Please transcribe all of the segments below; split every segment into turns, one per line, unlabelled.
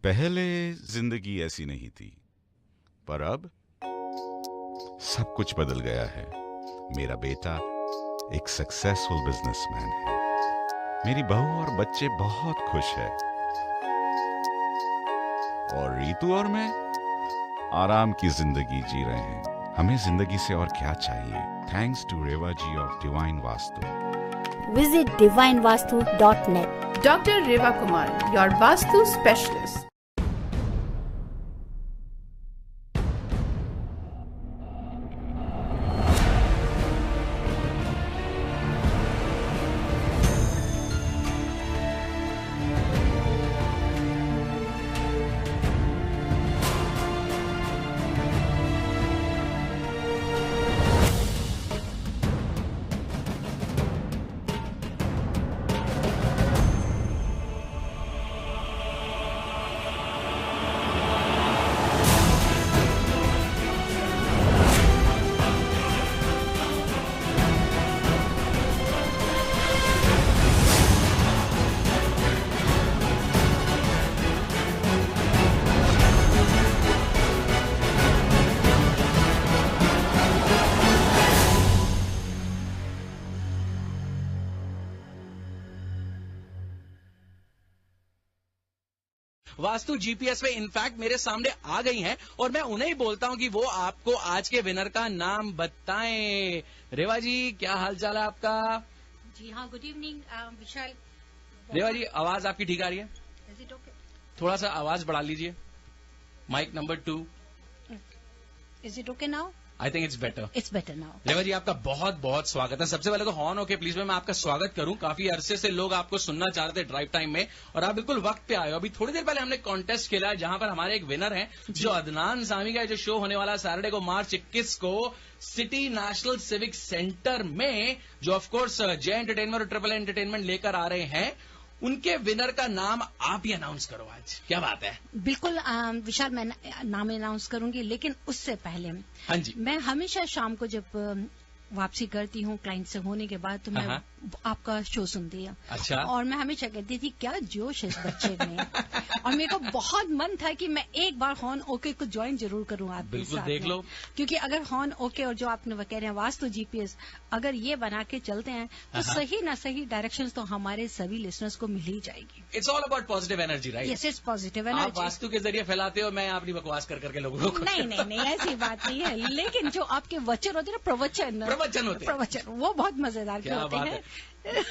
पहले जिंदगी ऐसी नहीं थी, पर अब सब कुछ बदल गया है। मेरा बेटा एक सक्सेसफुल बिजनेसमैन है। मेरी बहू और बच्चे बहुत खुश है। और रीतू और मैं आराम की जिंदगी जी रहे हैं। हमें जिंदगी से और क्या चाहिए? Thanks to Reva ji of Divine Vastu.
Visit divinevastu.net.
Dr. Reva Kumar, your Vastu specialist.
Vastu GPS में इनफैक्ट मेरे सामने आ गई हैं और मैं उन्हें ही बोलता हूं कि वो आपको आज के विनर का नाम बताएं। रेवा जी, क्या हाल चाल है आपका?
जी हाँ, गुड इवनिंग विशाल।
रेवा जी, आवाज आपकी ठीक आ रही है?
Is it okay?
थोड़ा सा आवाज बढ़ा लीजिए। Mike number 2।
Is it okay now?
I think it's better.
It's better now.
Reva ji, आपका बहुत बहुत स्वागत है। सबसे पहले तो हॉर्न होके प्लीज मैं आपका स्वागत करूं। काफी अरसे से लोग आपको सुनना चाह रहे थे ड्राइव टाइम में और आप बिल्कुल वक्त पे आए हो। अभी थोड़ी देर पहले हमने कॉन्टेस्ट खेला है जहां पर हमारे एक विनर है जो अदनान सामी का जो शो होने वाला है सैटरडे को मार्च 21 को सिटी नेशनल सिविक सेंटर में, जो ऑफकोर्स जय एंटरटेनमेंट और ट्रिपल एंटरटेनमेंट लेकर आ रहे हैं, उनके विनर का नाम आप ही अनाउंस करो आज। क्या बात है?
बिल्कुल विशाल, मैं नाम अनाउंस करूंगी, लेकिन उससे पहले
हाँ जी,
मैं हमेशा शाम को जब वापसी करती हूँ क्लाइंट से होने के बाद तो मैं आपका शो सुनती हूँ।
अच्छा।
और मैं हमेशा कहती थी क्या जोश है इस बच्चे में। और मेरे को बहुत मन था कि मैं एक बार हॉर्न ओके को ज्वाइन जरूर करूँ आपके
बिल्कुल
साथ
देख
में।
लो,
क्योंकि अगर हॉर्न ओके और जो आपने कह रहे हैं वास्तु जीपीएस, अगर ये बना के चलते हैं तो सही ना सही डायरेक्शंस तो हमारे सभी लिसनर्स को मिल ही जाएगी।
It's all about positive energy, right?
Yes, it's positive
आप
एनर्जी।
वास्तु के जरिए फैलाते हो, मैं अपनी बकवास कर करके लोगों को।
नहीं नहीं नहीं, ऐसी बात नहीं है। लेकिन जो आपके वचन होते हैं ना, प्रवचन
होते हैं,
प्रवचन, वो बहुत मजेदार के होते हैं।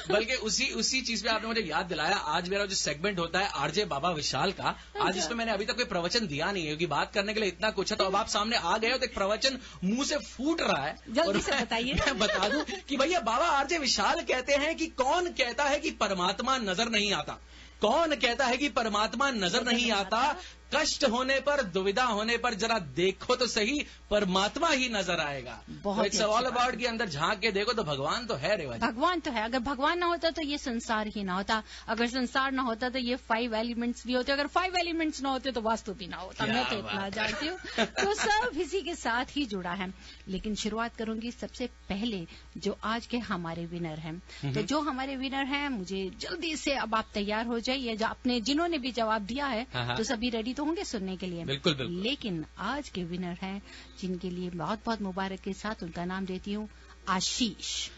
बल्कि उसी चीज पे आपने मुझे याद दिलाया। आज मेरा जो सेगमेंट होता है आरजे बाबा विशाल का, आज इसमें मैंने अभी तक कोई प्रवचन दिया नहीं है क्योंकि बात करने के लिए इतना कुछ है। तो अब आप सामने आ गए हो तो एक प्रवचन मुंह से फूट रहा है।
जल्दी से बताइए।
मैं बता दूं कि भैया बाबा आरजे विशाल कहते हैं कि कौन कहता है कि परमात्मा नजर नहीं आता? कौन कहता है कि परमात्मा नजर नहीं आता? कष्ट होने पर, दुविधा होने पर जरा देखो तो सही, परमात्मा ही नजर आएगा। इट्स ऑल अबाउट कि अंदर झांक के देखो तो भगवान तो है। रेवा जी,
भगवान तो है। अगर भगवान ना होता तो ये संसार ही ना होता। अगर संसार ना होता तो ये 5 एलिमेंट्स भी होते। अगर 5 एलिमेंट्स ना होते तो वास्तु भी ना होता। मैं तो इतना जानती हूँ। तो सब इसी के साथ ही जुड़ा है। लेकिन शुरुआत करूंगी सबसे पहले जो आज के हमारे विनर हैं। तो जो हमारे विनर हैं, मुझे जल्दी से अब आप तैयार हो जाइए। आपने जिन्होंने भी जवाब दिया है तो सभी रेडी तो होंगे सुनने के लिए।
बिल्कुल बिल्कुल।
लेकिन आज के विनर हैं जिनके लिए बहुत बहुत मुबारक के साथ उनका नाम देती हूँ आशीष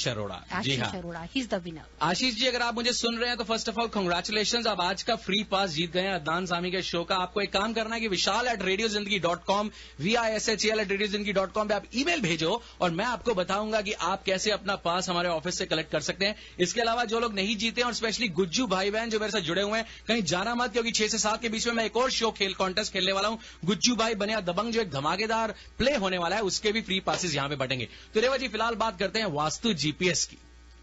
अरोड़ा। जी हाँ,
he is the winner.
Ashish ji, अगर आप मुझे सुन रहे हैं तो फर्स्ट ऑफ ऑल कांग्रेचुलेशंस। आप आज का फ्री पास जीत गए हैं अदनान सामी के शो का। आपको एक काम करना है कि vishal@radiozindagi.com VISHAL@radiozindagi.com पे आप ईमेल भेजो और मैं आपको बताऊंगा कि आप कैसे अपना पास हमारे ऑफिस से कलेक्ट कर सकते हैं। इसके अलावा जो लोग नहीं जीते हैं और स्पेशली गुज्जू भाई बहन जो मेरे साथ जुड़े हुए हैं, कहीं जाना मत, क्योंकि 6 से 7 के बीच में मैं एक और शो कॉन्टेस्ट खेलने वाला हूं। गुज्जू भाई बनिया दबंग, जो एक धमाकेदार प्ले होने वाला है, उसके भी फ्री पासेस यहाँ पे बटेंगे। तो रेवा जी, फिलहाल बात करते हैं वास्तु जीपीएस की।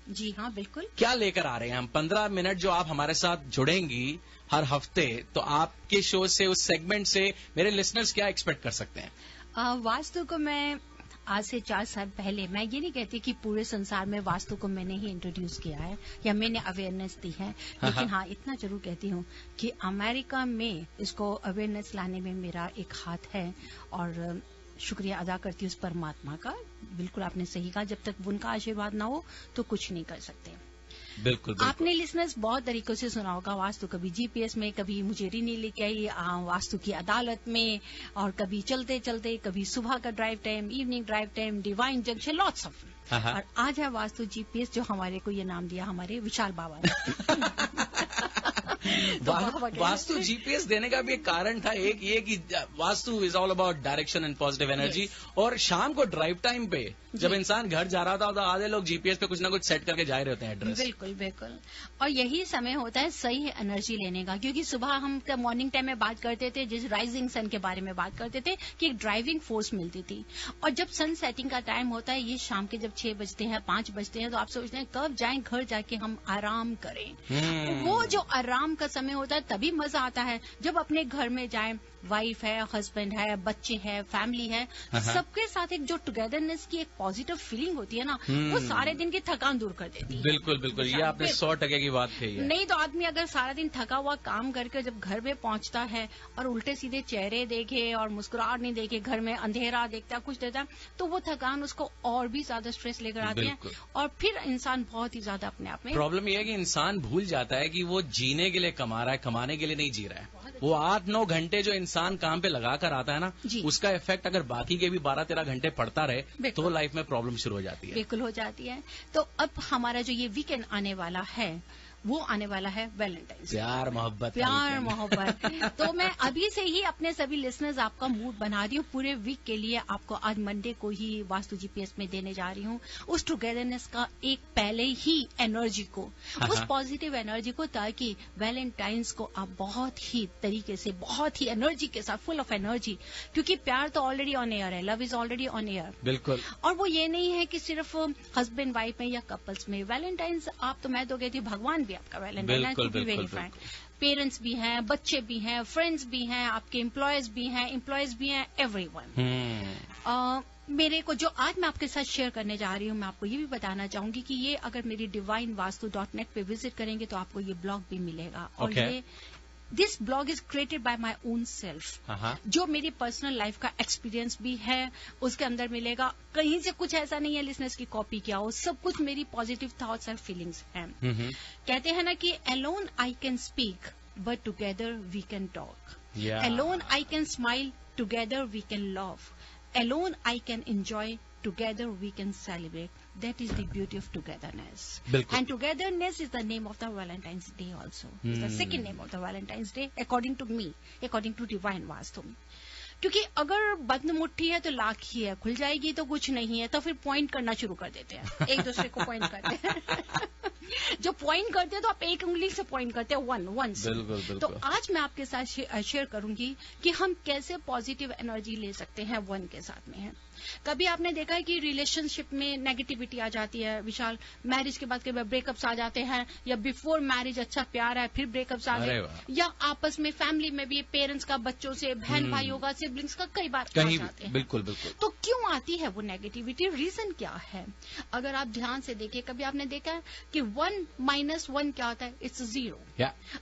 जी हाँ, बिल्कुल।
क्या लेकर आ रहे हैं हम? 15 मिनट जो आप हमारे साथ जुड़ेंगी हर हफ्ते, तो आपके शो से, उस सेगमेंट से मेरे लिसनर्स क्या एक्सपेक्ट कर सकते हैं?
वास्तु को मैं आज से 4 साल पहले, मैं ये नहीं कहती कि पूरे संसार में वास्तु को मैंने ही इंट्रोड्यूस किया है या मैंने अवेयरनेस दी है, लेकिन हाँ इतना जरूर कहती हूँ कि अमेरिका में इसको अवेयरनेस लाने में मेरा एक हाथ है और शुक्रिया अदा करती हूँ उस परमात्मा का। बिल्कुल आपने सही कहा, जब तक उनका आशीर्वाद ना हो तो कुछ नहीं कर सकते।
बिल्कुल।
आपने लिसनर्स बहुत तरीकों से सुना होगा वास्तु, कभी जीपीएस में, कभी मुझे नहीं लेके आई वास्तु की अदालत में, और कभी चलते चलते, कभी सुबह का drive time, evening drive time, divine junction, lots of. और आज है वास्तु जीपीएस, जो हमारे को ये नाम दिया हमारे विशाल बाबा ने।
वास्तु जीपीएस देने का भी एक कारण था, एक ये कि vastu is all about direction and positive energy. और शाम को ड्राइव टाइम पे जब इंसान घर जा रहा था तो आधे लोग जीपीएस पे कुछ ना कुछ सेट करके जा रहे होते हैं एड्रेस।
बिल्कुल बिल्कुल। और यही समय होता है सही एनर्जी लेने का, क्योंकि सुबह हम मॉर्निंग टाइम में बात करते थे, जिस राइजिंग सन के बारे में बात करते थे कि एक ड्राइविंग फोर्स मिलती थी। और जब सन सेटिंग का टाइम होता है, ये शाम के जब 6 बजते हैं, 5 बजते हैं, तो आप सोचते हैं कब जाएं घर जाके हम आराम करें। वो जो आराम का समय होता है तभी मजा आता है जब अपने घर में जाएं, वाइफ है, हस्बैंड है, बच्चे हैं, फैमिली है, सबके साथ एक जो टुगेदरनेस की एक पॉजिटिव फीलिंग होती है ना, वो सारे दिन की थकान दूर कर देती है।
बिल्कुल बिल्कुल, ये आपने 100% की बात कही है।
नहीं तो आदमी अगर सारा दिन थका हुआ काम करके जब घर में पहुंचता है और उल्टे सीधे चेहरे देखे और मुस्कुराहट नहीं देखे, घर में अंधेरा देखता, कुछ देता, तो वो थकान उसको और भी ज्यादा स्ट्रेस लेकर आती है, और फिर इंसान बहुत ही ज्यादा अपने आप में।
प्रॉब्लम ये है कि इंसान भूल जाता है कि वो जीने के लिए कमा रहा है, कमाने के लिए नहीं जी रहा है। वो 8-9 घंटे जो इंसान काम पे लगा कर आता है ना, उसका इफेक्ट अगर बाकी के भी 12-13 घंटे पड़ता रहे तो लाइफ में प्रॉब्लम शुरू हो जाती है।
बिल्कुल हो जाती है। तो अब हमारा जो ये वीकेंड आने वाला है, वो आने वाला है वैलेंटाइंस।
प्यार मोहब्बत,
प्यार मोहब्बत। तो मैं अभी से ही अपने सभी लिसनर्स आपका मूड बना रही हूँ पूरे वीक के लिए। आपको आज मंडे को ही वास्तु जीपीएस में देने जा रही हूँ उस टुगेदरनेस का एक पहले ही एनर्जी को, उस पॉजिटिव एनर्जी को, ताकि वैलेंटाइंस को आप बहुत ही तरीके से, बहुत ही एनर्जी के साथ, फुल ऑफ एनर्जी, क्योंकि प्यार तो ऑलरेडी ऑन एयर है, love is already on air.
बिल्कुल।
और वो ये नहीं है कि सिर्फ हस्बैंड वाइफ में या कपल्स में वैलेंटाइंस, आप तो मैं तो कहती हूँ भगवान भी आपका valentine, to be very frank. Parents भी हैं, बच्चे भी हैं, फ्रेंड्स भी हैं, आपके एम्प्लॉयज भी हैं, एम्प्लॉयज भी हैं, एवरीवन। मेरे को जो आज मैं आपके साथ शेयर करने जा रही हूँ, मैं आपको ये भी बताना चाहूंगी कि ये अगर मेरी divinevastu.net पे विजिट करेंगे तो आपको ये ब्लॉग भी मिलेगा। और ये this blog is created by my own self, जो मेरी पर्सनल लाइफ का एक्सपीरियंस भी है उसके अंदर मिलेगा। कहीं से कुछ ऐसा नहीं है लिसनर्स की कॉपी किया हो, सब कुछ मेरी पॉजिटिव थॉट्स और फीलिंग्स हैं। कहते हैं ना कि alone I can speak but together we can talk, alone I can smile together we can love, alone I can enjoy, together we can celebrate. That is the beauty of togetherness. And togetherness is the name of the Valentine's Day also. It's the second name of the Valentine's Day according to me, according to Divine Vastu. क्योंकि अगर बंद मुट्ठी है तो लाख ही है, खुल जाएगी तो कुछ नहीं है, तो फिर पॉइंट करना शुरू कर देते हैं, एक दूसरे को पॉइंट करते हैं। जो पॉइंट करते हैं तो आप एक उंगली से पॉइंट करते हैं, वन से। तो आज मैं आपके साथ शेयर करूंगी कि हम कैसे पॉजिटिव एनर्जी ले सकते हैं वन के साथ में है। कभी आपने देखा है कि रिलेशनशिप में नेगेटिविटी आ जाती है विशाल, मैरिज के बाद कई बार ब्रेकअप्स आ जाते हैं, या बिफोर मैरिज अच्छा प्यार है फिर ब्रेकअप्स आ गए, या आपस में फैमिली में भी पेरेंट्स का बच्चों से, बहन भाइयों का, सिबलिंग्स का कई बार आ जाते हैं।
बिल्कुल बिल्कुल।
तो क्यों आती है वो नेगेटिविटी, रीजन क्या है? अगर आप ध्यान से देखिए, कभी आपने देखा है कि 1 - 1 क्या होता है? इट्स 0।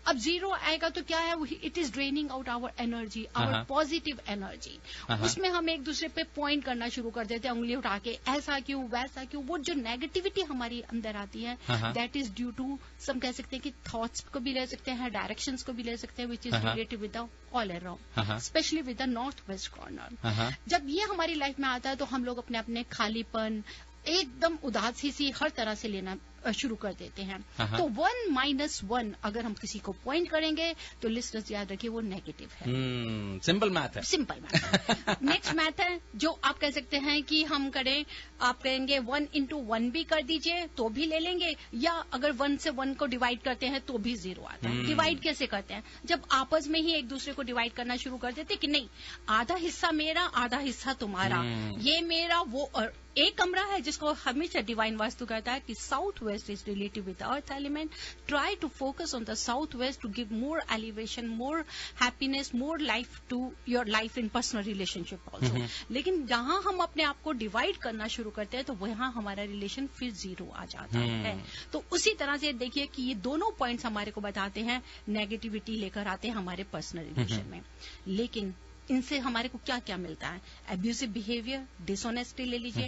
अब 0 आएगा तो क्या है? It is draining out our energy, our positive energy. उसमें हम एक दूसरे पे पॉइंट करना शुरू कर देते हैं, उंगली उठा के, ऐसा क्यों, वैसा क्यों। वो जो नेगेटिविटी हमारी अंदर आती है, that is due to some, कह सकते हैं कि थॉट्स को भी ले सकते हैं, डायरेक्शंस को भी ले सकते हैं, which is related with the all around, specially with the north west corner. जब ये हमारी लाइफ में आता है तो हम लोग अपने अपने खालीपन, एकदम उदासी सी हर तरह से लेना शुरू कर देते हैं। तो 1 - 1 अगर हम किसी को पॉइंट करेंगे तो लिस्टर्स याद रखिए वो नेगेटिव है।
सिंपल मैथ है,
सिंपल मैथ। नेक्स्ट मैथ है जो आप कह सकते हैं कि हम करें, आप कहेंगे 1 × 1 भी कर दीजिए तो भी ले लेंगे, या अगर 1 से 1 को डिवाइड करते हैं तो भी 0 आता है। डिवाइड कैसे करते हैं? जब आपस में ही एक दूसरे को डिवाइड करना शुरू कर देते कि नहीं, आधा हिस्सा मेरा, आधा हिस्सा तुम्हारा, ये मेरा, वो। और एक कमरा है जिसको हमेशा डिवाइन वास्तु कहता है कि south west is related with earth element, try to focus on the south west to give more elevation, more happiness, more life to your life in personal relationship also. लेकिन जहां हम अपने आप को डिवाइड करना शुरू करते हैं तो वहां हमारा रिलेशन फिर 0 आ जाता है। तो उसी तरह से देखिए कि ये दोनों पॉइंट्स हमारे को बताते हैं नेगेटिविटी लेकर आते हैं हमारे पर्सनल रिलेशन में। लेकिन इनसे हमारे को क्या क्या मिलता है? एब्यूसिव बिहेवियर, डिसऑनेस्टी ले लीजिए,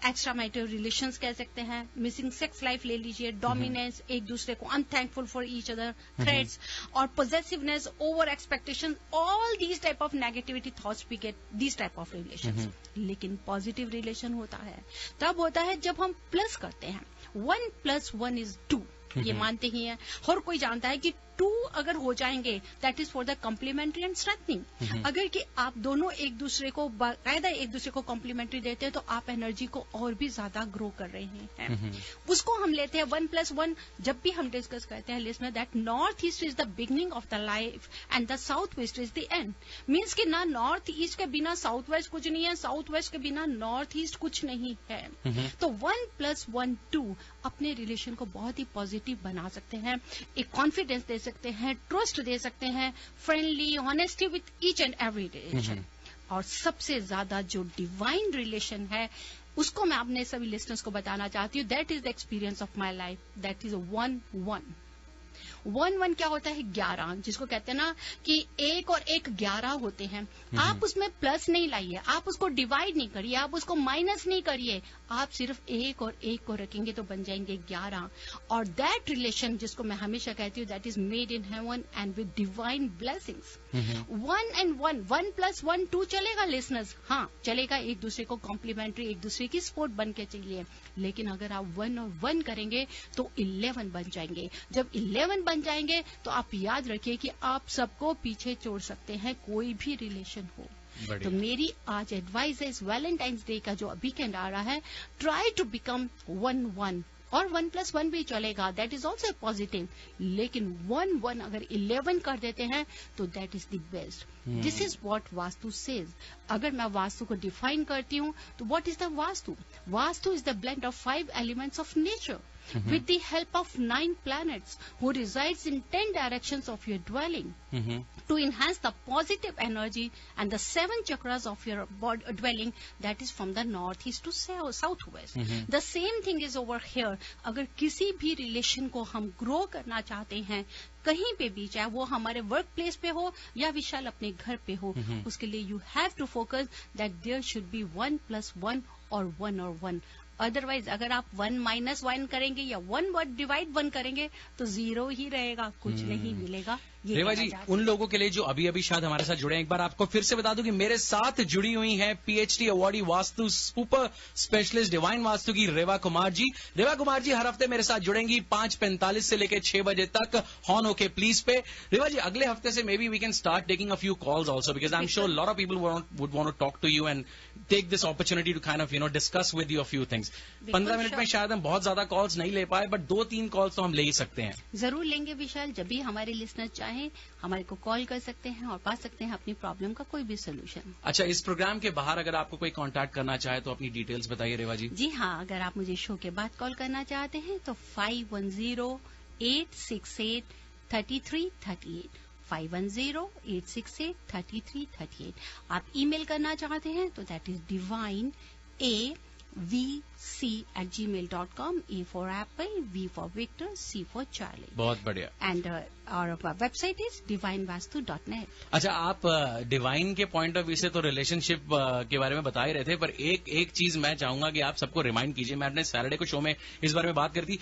एक्स्ट्रा मैरिटल रिलेशंस कह सकते हैं, मिसिंग सेक्स लाइफ ले लीजिए, डोमिनेंस, एक दूसरे को unthankful for each other, threats और possessiveness, over expectation, all these type of negativity thoughts we get these type of relations. लेकिन पॉजिटिव रिलेशन होता है तब होता है जब हम प्लस करते हैं। 1 + 1 = 2, ये मानते ही हैं। हर कोई जानता है कि 2 अगर हो जाएंगे that is for the complementary and strengthening. अगर कि आप दोनों एक दूसरे को बाकायदा एक दूसरे को कॉम्प्लीमेंट्री देते हैं तो आप एनर्जी को और भी ज्यादा ग्रो कर रहे हैं। उसको हम लेते हैं 1 + 1। जब भी हम डिस्कस करते हैं listener that north east is the beginning of the life and the south west is the end. Means कि ना नॉर्थ ईस्ट के बिना साउथ वेस्ट कुछ नहीं है, साउथ वेस्ट के बिना नॉर्थ ईस्ट कुछ नहीं है। तो 1 + 1 = 2 अपने रिलेशन को बहुत ही पॉजिटिव बना सकते हैं, एक कॉन्फिडेंस दे सकते हैं, ट्रस्ट दे सकते हैं, friendly honesty with each and every relation. और सबसे ज्यादा जो डिवाइन रिलेशन है उसको मैं अपने सभी लिसनर्स को बताना चाहती हूँ, that is the experience of my life, that is 1-1। 1-1 क्या होता है? 11, जिसको कहते हैं ना कि 1 और 1 11 होते हैं। आप उसमें प्लस नहीं लाइए, आप उसको डिवाइड नहीं करिए, आप उसको माइनस नहीं करिए, आप सिर्फ 1 और 1 को रखेंगे तो बन जाएंगे 11। और दैट रिलेशन जिसको मैं हमेशा कहती हूँ that is made in heaven and with divine blessings. 1 and 1, 1 + 1 = 2 चलेगा लिसनर्स, हाँ चलेगा, एक दूसरे को कॉम्प्लीमेंट्री, एक दूसरे की सपोर्ट बन के चलिए। लेकिन अगर आप 1 और 1 करेंगे तो 11 बन जाएंगे। जब 11 बन जाएंगे तो आप याद रखिए कि आप सबको पीछे छोड़ सकते हैं, कोई भी रिलेशन हो। तो मेरी आज एडवाइस है, इस वैलेंटाइंस डे का जो वीकेंड आ रहा है, ट्राई टू बिकम 1-1 और 1 + 1 भी चलेगा, दैट इज ऑल्सो पॉजिटिव। लेकिन 1-1 अगर 11 कर देते हैं तो that is the best. This is what vastu says. अगर मैं वास्तु को डिफाइन करती हूँ तो what is the vastu? Vastu is the blend of 5 elements of nature with the help of 9 planets who resides in 10 directions of your dwelling to enhance the positive energy and the 7 chakras of your dwelling, that is from the northeast to southwest. The same thing is over here. अगर किसी भी relation को हम grow करना चाहते हैं कहीं पे भी, चाहे वो हमारे वर्क प्लेस पे हो या विशाल अपने घर पे हो, उसके लिए you have to focus that there should be 1 + 1 और 1 और 1। अदरवाइज अगर आप 1 - 1 करेंगे या 1 डिवाइड 1 करेंगे तो 0 ही रहेगा, कुछ नहीं मिलेगा।
रेवा जी, उन लोगों के लिए जो अभी अभी शायद हमारे साथ जुड़े हैं, एक बार आपको फिर से बता दूं कि मेरे साथ जुड़ी हुई हैं PhD awardee vastu super specialist divine vastu की रेवा कुमार जी। रेवा कुमार जी हर हफ्ते मेरे साथ जुड़ेंगी 5:45 से लेकर 6 बजे तक हॉन ओके प्लीज पे। रेवा जी, अगले हफ्ते से maybe we can start taking a few calls also, because I am sure lot of people would want to talk to you and take this opportunity to kind of discuss with you a few things. 15 minute में शायद हम बहुत ज्यादा calls नहीं ले पाए, but 2-3 calls तो हम ले ही सकते हैं।
जरूर लेंगे विशाल, जब भी हमारे लिसनर चाहे हमारे को कॉल कर सकते हैं और पा सकते हैं अपनी प्रॉब्लम का कोई भी सोल्यूशन।
अच्छा, इस प्रोग्राम के बाहर अगर आपको कोई कांटेक्ट करना चाहे तो अपनी डिटेल्स बताइए रेवा जी।
जी हाँ, अगर आप मुझे शो के बाद कॉल करना चाहते हैं तो 510-868-3338 510-868-3338। आप ईमेल करना चाहते हैं तो that is divine@gmail.com, A for Apple, V for Victor, C for Charlie.
बहुत बढ़िया।
And our website is divinevastu.net.
अच्छा, आप डिवाइन के पॉइंट ऑफ व्यू से तो रिलेशनशिप के बारे में बता ही रहे थे, पर एक चीज मैं चाहूंगा कि आप सबको रिमाइंड कीजिए। मैं अपने सैटरडे को शो में इस बारे में बात करी थी।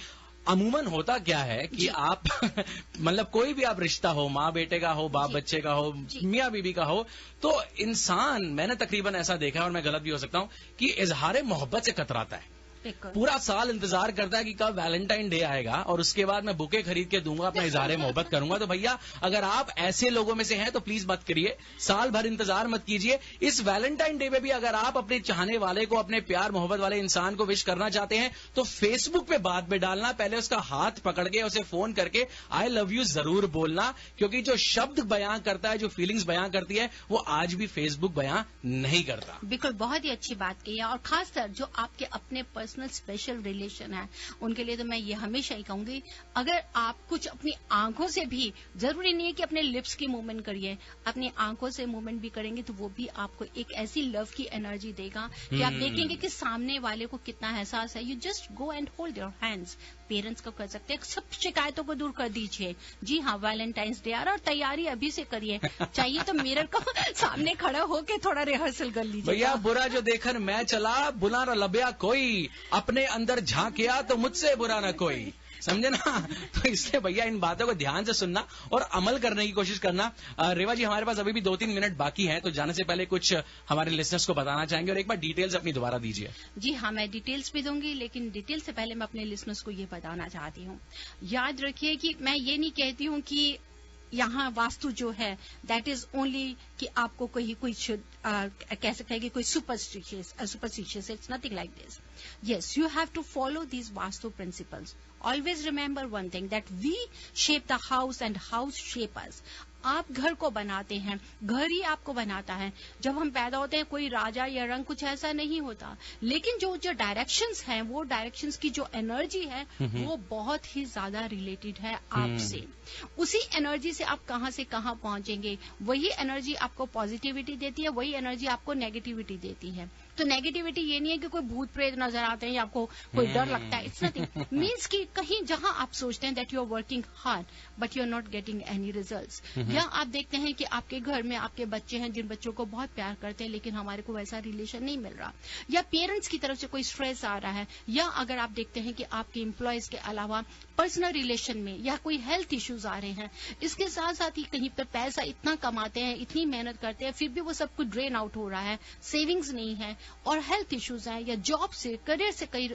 अमूमन होता क्या है कि आप मतलब कोई भी आप रिश्ता हो, माँ बेटे का हो, बाप बच्चे का हो, मियाँ बीबी का हो, तो इंसान, मैंने तकरीबन ऐसा देखा है और मैं गलत भी हो सकता हूँ, कि इजहार मोहब्बत से कतराता है। पूरा साल इंतजार करता है कि कब वैलेंटाइन डे आएगा और उसके बाद मैं बुके खरीद के दूंगा, अपना इजहार मोहब्बत करूंगा। तो भैया, अगर आप ऐसे लोगों में से हैं तो प्लीज मत करिए, साल भर इंतजार मत कीजिए। इस वैलेंटाइन डे पे भी अगर आप अपने चाहने वाले को, अपने प्यार मोहब्बत वाले इंसान को विश करना चाहते हैं तो फेसबुक पे बाद में डालना, पहले उसका हाथ पकड़ के उसे फोन करके आई लव यू जरूर बोलना, क्योंकि जो शब्द बयां करता है, जो फीलिंग्स बयां करती है, वो आज भी फेसबुक बयां नहीं करता।
बिल्कुल, बहुत ही अच्छी बात की है। और खासकर जो आपके अपने पर्सनल स्पेशल रिलेशन है उनके लिए तो मैं ये हमेशा ही कहूंगी, अगर आप कुछ अपनी आंखों से भी, जरूरी नहीं है कि अपने लिप्स की मूवमेंट करिए, अपनी आंखों से मूवमेंट भी करेंगे तो वो भी आपको एक ऐसी लव की एनर्जी देगा कि आप देखेंगे कि सामने वाले को कितना एहसास है। You just go and hold your hands. Parents को कर सकते हैं, सब शिकायतों को दूर कर दीजिए। जी हाँ, वैलेंटाइंस डे आ रहा और तैयारी अभी से करिए, चाहिए तो मिरर को सामने खड़ा होके थोड़ा रिहर्सल कर लीजिए।
भैया बुरा जो देखन मैं चला, बुला न लभ्या कोई, अपने अंदर झांकिया तो मुझसे बुरा न कोई, समझे ना। तो इसलिए भैया इन बातों को ध्यान से सुनना और अमल करने की कोशिश करना। रेवा जी, हमारे पास अभी भी 2-3 मिनट बाकी हैं, तो जाने से पहले कुछ हमारे लिसनर्स को बताना चाहेंगे और एक बार डिटेल्स अपनी दोबारा दीजिए।
जी हाँ, मैं डिटेल्स भी दूंगी, लेकिन डिटेल से पहले मैं अपने लिसनर्स को ये बताना चाहती हूँ, याद रखिए कि मैं ये नहीं कहती हूँ कि यहाँ वास्तु जो है दैट इज ओनली कि आपको कोई कह सकते हैं कि कोई superstitious, it's nothing like this. Yes, you have to follow these Vastu principles. Always remember one thing, that we shape the house and house shape us. आप घर को बनाते हैं, घर ही आपको बनाता है। जब हम पैदा होते हैं कोई राजा या रंग कुछ ऐसा नहीं होता, लेकिन जो डायरेक्शंस हैं, वो डायरेक्शंस की जो एनर्जी है वो बहुत ही ज्यादा रिलेटेड है आपसे। उसी एनर्जी से आप कहाँ से कहाँ पहुंचेंगे, वही एनर्जी आपको पॉजिटिविटी देती है, वही एनर्जी आपको नेगेटिविटी देती है। तो नेगेटिविटी ये नहीं है कि कोई भूत प्रेत नजर आते हैं या आपको कोई डर लगता है, इट्स नथिंग। मीन्स कि कहीं जहां आप सोचते हैं that you are working hard but you are not getting any results, या आप देखते हैं कि आपके घर में आपके बच्चे हैं जिन बच्चों को बहुत प्यार करते हैं लेकिन हमारे को वैसा रिलेशन नहीं मिल रहा, या पेरेंट्स की तरफ से कोई स्ट्रेस आ रहा है, या अगर आप देखते हैं कि आपके एम्प्लॉयज के अलावा पर्सनल रिलेशन में या कोई हेल्थ इश्यूज आ रहे हैं, इसके साथ साथ ही कहीं पर पैसा इतना कमाते हैं, इतनी मेहनत करते हैं, फिर भी वो सब कुछ ड्रेन आउट हो रहा है, सेविंग्स नहीं है और हेल्थ इश्यूज हैं, या जॉब से करियर से कई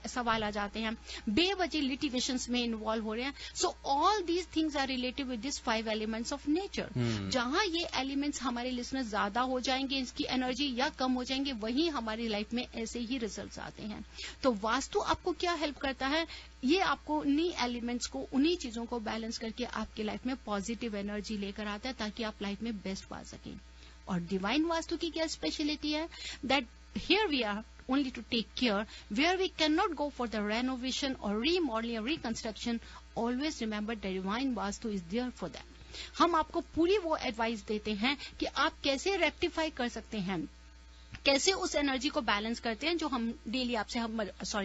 सवाल आ जाते हैं, बेवजह लिटिगेशंस में इन्वॉल्व हो रहे हैं। So all these things are related with this 5 elements of nature. जहां ये एलिमेंट्स हमारे लिसनर्स ज्यादा हो जाएंगे, इसकी एनर्जी या कम हो जाएंगे, वहीं हमारी लाइफ में ऐसे ही रिजल्ट्स आते हैं। तो वास्तु आपको क्या हेल्प करता है, ये आपको उन्हीं एलिमेंट्स को, उन्हीं चीजों को बैलेंस करके आपके लाइफ में पॉजिटिव एनर्जी लेकर आता है ताकि आप लाइफ में बेस्ट पा सकें। और डिवाइन वास्तु की क्या स्पेशलिटी है, that here we are only to take care, where we cannot go for the renovation or remodeling or reconstruction. Always remember the divine vastu is there for that. हम आपको पूरी वो एडवाइस देते हैं कि आप कैसे रेक्टिफाई कर सकते हैं, कैसे उस एनर्जी को बैलेंस करते हैं, जो हम डेली आपसे,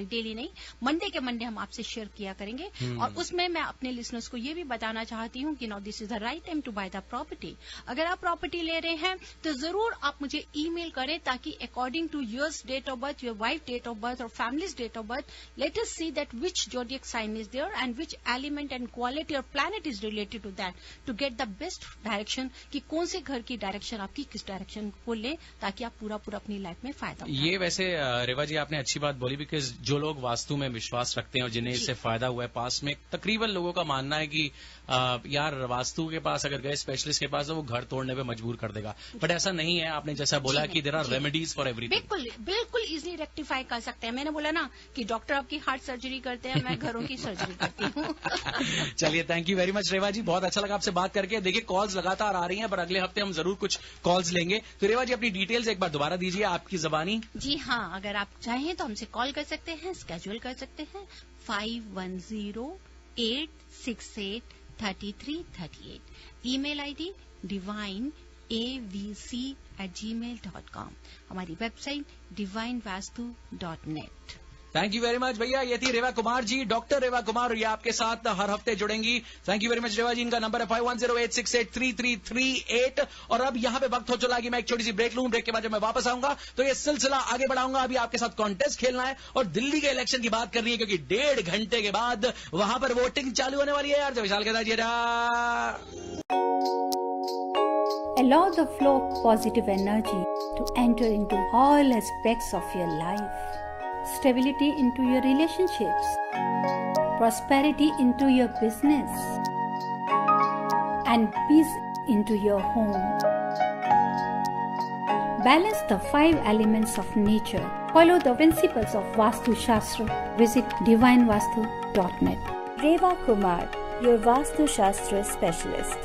डेली नहीं, मंडे के मंडे हम आपसे शेयर किया करेंगे। और उसमें मैं अपने लिसनर्स को ये भी बताना चाहती हूँ कि now this is the right time to buy the property. अगर आप प्रॉपर्टी ले रहे हैं तो जरूर आप मुझे ईमेल करें, ताकि according to yours date of birth, your wife date of birth और families date of birth, let us see that which zodiac sign is there and which element and quality और planet is related to that, to get the best direction कि कौन से घर की direction आपकी किस direction को लें, ताकि आप पूरा अपनी लाइफ में फायदा।
ये वैसे रेवा जी आपने अच्छी बात बोली, बिकॉज जो लोग वास्तु में विश्वास रखते हैं और जिन्हें इससे फायदा हुआ है, पास में तकरीबन लोगों का मानना है कि यार वास्तु के पास अगर गए, स्पेशलिस्ट के पास, तो वो घर तोड़ने पे मजबूर कर देगा, बट ऐसा नहीं है। आपने जैसा बोला कि there are remedies for everything.
बिल्कुल इजीली रेक्टिफाई कर सकते हैं। मैंने बोला ना कि डॉक्टर आपकी हार्ट सर्जरी करते हैं, मैं घरों की सर्जरी करती हूँ।
चलिए, थैंक यू वेरी मच रेवा जी, बहुत अच्छा लगा आपसे बात करके। देखिए कॉल्स लगातार आ रही हैं, पर अगले हफ्ते हम जरूर कुछ कॉल्स लेंगे। तो रेवा जी अपनी डिटेल्स एक बार दोबारा दीजिए आपकी जबानी।
जी हाँ, अगर आप चाहें तो हमसे कॉल कर सकते हैं, स्केड्यूल कर सकते हैं 5108683338। Email ID divineavc@gmail.com। हमारी website divinevastu.net।
Thank you very much भैया। ये थी रेवा कुमार जी, डॉक्टर रेवा कुमार, और ये आपके साथ हर हफ्ते जुड़ेंगी। थैंक यू वेरी मच रेवा जी। इनका नंबर है 5108683338। और अब यहाँ पे वक्त हो चला कि मैं एक छोटी सी ब्रेक लूं। ब्रेक के बाद जब मैं वापस आऊंगा तो ये सिलसिला आगे बढ़ाऊंगा। अभी आपके साथ कॉन्टेस्ट खेलना है और दिल्ली के इलेक्शन की बात करनी है, क्योंकि 1.5 घंटे के बाद वहां पर वोटिंग चालू होने वाली है यार। जो विशाल कहता है,
Allow the flow of positive energy to enter into all aspects of your life. Stability into your relationships. Prosperity into your business. And peace into your home. Balance the 5 elements of nature. Follow the principles of Vastu Shastra. Visit divinevastu.net.
Reva Kumar, your Vastu Shastra specialist.